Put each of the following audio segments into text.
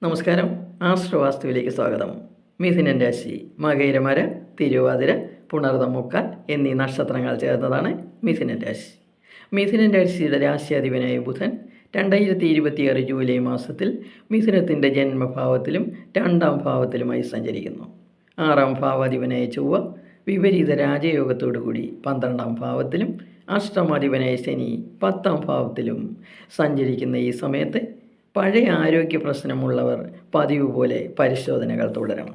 നമസ്കാരം. ആശ്രവാസ്തുവിലേക്ക് സ്വാഗതം. മിഥുനൻ രാശി മകയിരമര, തിരുവാതിര, പുണർതം, മുക്കാൽ എന്നീ നക്ഷത്രങ്ങൾ ചേർന്നതാണ് മിഥുനൻ രാശി. മിഥുനൻ രാശിയുടെ രാശിയാധിപനായ ബുധൻ 2026 ജൂലൈ മാസത്തിൽ മിഥുനത്തിൻ്റെ ജന്മഭാവത്തിലും 2ാം ഭാവത്തിലുമായി സഞ്ചരിക്കുന്നു. 6ാം ഭാവാധിപനായ ചൊവ്വ വിപരീത രാജയോഗത്തോടുകൂടി 12ാം ഭാവത്തിലും അഷ്ടമാധിപനായ ശനി 10ാം ഭാവത്തിലും സഞ്ചരിക്കുന്ന ഈ സമയത്ത് പഴയ ആരോഗ്യ പ്രശ്നമുള്ളവർ പതിവ് പോലെ പരിശോധനകൾ തുടരണം.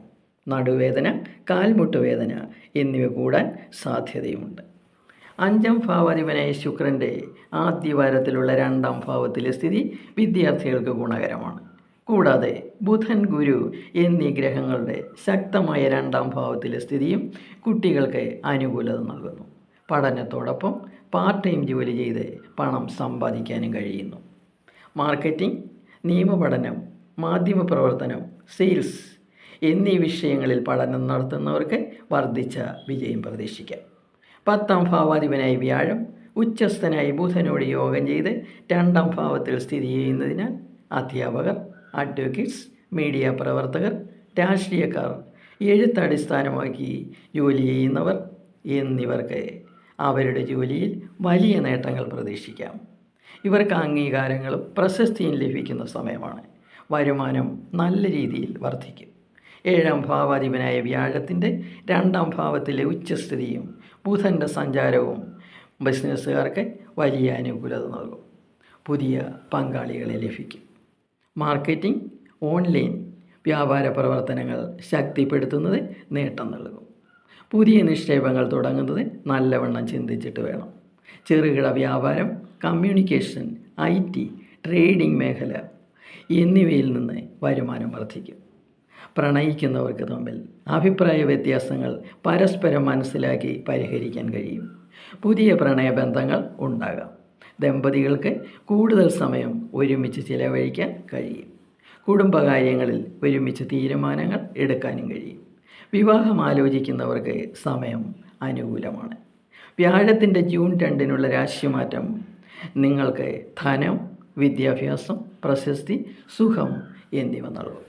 നടുവേദന, കാൽമുട്ടുവേദന എന്നിവ കൂടാൻ സാധ്യതയുമുണ്ട്. 5ാം ഭാവാധിപനായ ശുക്രൻ്റെ ആദ്യവാരത്തിലുള്ള 2ാം ഭാവത്തിലെ സ്ഥിതി വിദ്യാർത്ഥികൾക്ക് ഗുണകരമാണ്. കൂടാതെ ബുധൻ, ഗുരു എന്നീ ഗ്രഹങ്ങളുടെ ശക്തമായ 2ാം ഭാവത്തിലെ സ്ഥിതിയും കുട്ടികൾക്ക് അനുകൂലത നൽകുന്നു. പഠനത്തോടൊപ്പം പാർട്ട് ടൈം ജോലി ചെയ്ത് പണം സമ്പാദിക്കാനും കഴിയുന്നു. മാർക്കറ്റിംഗ്, നിയമപഠനം, മാധ്യമപ്രവർത്തനം, സെയിൽസ് എന്നീ വിഷയങ്ങളിൽ പഠനം നടത്തുന്നവർക്ക് വർദ്ധിച്ച വിജയം പ്രതീക്ഷിക്കാം. 10ാം ഭാവാധിപനായ വ്യാഴം ഉച്ചസ്ഥനായി ബുധനോട് യോഗം ചെയ്ത് 2ാം ഭാവത്തിൽ സ്ഥിതി ചെയ്യുന്നതിനാൽ അധ്യാപകർ, അഡ്വക്കേറ്റ്സ്, മീഡിയ പ്രവർത്തകർ, രാഷ്ട്രീയക്കാർ, എഴുത്തടിസ്ഥാനമാക്കി ജോലി ചെയ്യുന്നവർ എന്നിവർക്ക് അവരുടെ ജോലിയിൽ വലിയ നേട്ടങ്ങൾ പ്രതീക്ഷിക്കാം. ഇവർക്ക് അംഗീകാരങ്ങളും പ്രശസ്തിയും ലഭിക്കുന്ന സമയമാണ്. വരുമാനം നല്ല രീതിയിൽ വർദ്ധിക്കും. 7ാം ഭാവാധിപനായ വ്യാഴത്തിൻ്റെ 2ാം ഭാവത്തിലെ ഉച്ചസ്ഥിതിയും ബുധൻ്റെ സഞ്ചാരവും ബിസിനസ്സുകാർക്ക് വലിയ അനുകൂലത നൽകും. പുതിയ പങ്കാളികളെ ലഭിക്കും. മാർക്കറ്റിംഗ്, ഓൺലൈൻ വ്യാപാര പ്രവർത്തനങ്ങൾ ശക്തിപ്പെടുത്തുന്നത് നേട്ടം നൽകും. പുതിയ നിക്ഷേപങ്ങൾ തുടങ്ങുന്നത് നല്ലവണ്ണം ചിന്തിച്ചിട്ട് വേണം. ചെറുകിട വ്യാപാരം, കമ്മ്യൂണിക്കേഷൻ, IT, ട്രേഡിംഗ് മേഖല എന്നിവയിൽ നിന്ന് വരുമാനം വർദ്ധിക്കും. പ്രണയിക്കുന്നവർക്ക് തമ്മിൽ അഭിപ്രായ വ്യത്യാസങ്ങൾ പരസ്പരം മനസ്സിലാക്കി പരിഹരിക്കാൻ കഴിയും. പുതിയ പ്രണയബന്ധങ്ങൾ ഉണ്ടാകാം. ദമ്പതികൾക്ക് കൂടുതൽ സമയം ഒരുമിച്ച് ചിലവഴിക്കാൻ കഴിയും. കുടുംബകാര്യങ്ങളിൽ ഒരുമിച്ച് തീരുമാനങ്ങൾ എടുക്കാനും കഴിയും. വിവാഹം ആലോചിക്കുന്നവർക്ക് സമയം അനുകൂലമാണ്. വ്യാഴത്തിൻ്റെ ജൂൺ 2 രാശിമാറ്റം നിങ്ങൾക്ക് ധനം, വിദ്യാഭ്യാസം, പ്രശസ്തി, സുഖം എന്നിവ നൽകും.